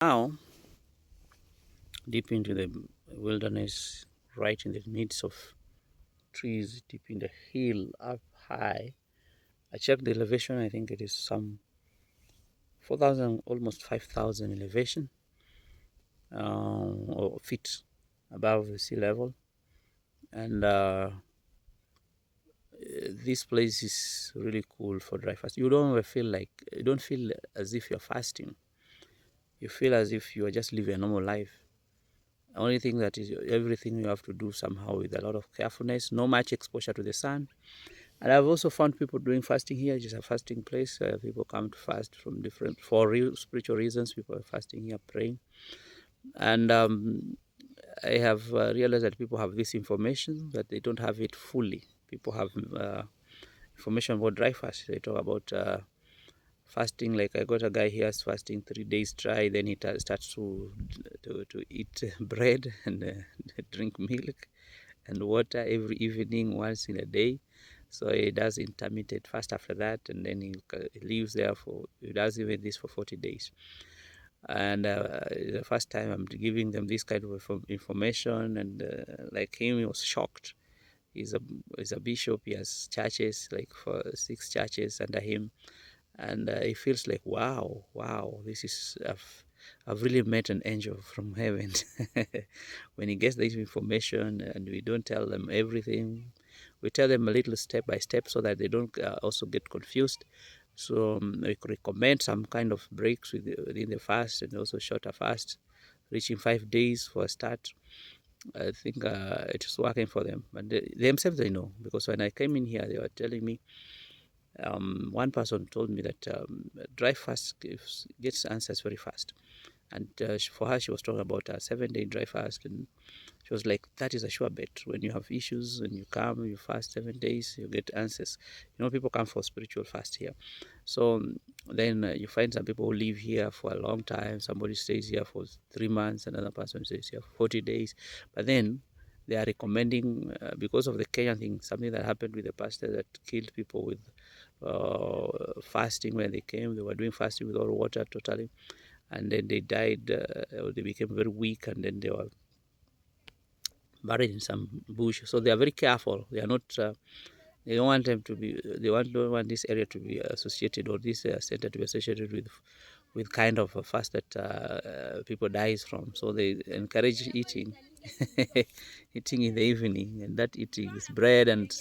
Now, deep into the wilderness, right in the midst of trees, deep in the hill, up high. I checked the elevation. I think it is some 4,000, almost 5,000 elevation, or feet above the sea level. And this place is really cool for dry fast. You don't feel as if you're fasting. You feel as if you are just living a normal life. The only thing that is everything you have to do somehow with a lot of carefulness, no much exposure to the sun. And I've also found people doing fasting here. It's a fasting place. People come to fast from for real spiritual reasons. People are fasting here, praying. And I have realized that people have this information, but they don't have it fully. People have information about dry fast. They talk about fasting. Like I got a guy here fasting 3 days dry, then he starts to eat bread and drink milk and water every evening, once in a day. So he does intermittent fast after that, and then he lives there he does even this for 40 days. And the first time I'm giving them this kind of information, and like him, he was shocked. He's a bishop. He has churches, like for 6 churches under him, and he feels like, wow, this is I've really met an angel from heaven. When he gets this information, and we don't tell them everything, we tell them a little step by step so that they don't also get confused. So we could recommend some kind of breaks within the fast, and also shorter fast, reaching 5 days for a start. I think it is working for them, but themselves they know, because when I came in here, they were telling me. One person told me that dry fast gets answers very fast, and for her, she was talking about a 7 day dry fast, and she was like, "That is a sure bet. When you have issues and you come, you fast 7 days, you get answers." People come for spiritual fast here, so then you find some people who live here for a long time. Somebody stays here for 3 months, another person stays here for 40 days, but then they are recommending, because of the Kenyan thing, something that happened with the pastor that killed people with fasting. When they came, they were doing fasting with all water totally, and then they died, or they became very weak, and then they were buried in some bush. So they are very careful. They are not. They don't want them to be. Don't want this area to be associated, or this center to be associated with kind of a fast that people dies from. So they encourage eating, eating in the evening, and that eating is bread and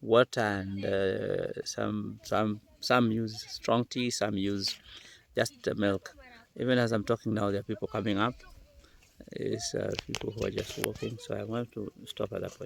water, and some use strong tea, some use just milk. Even as I'm talking now, there are people coming up. It's people who are just walking. So I want to stop at that point.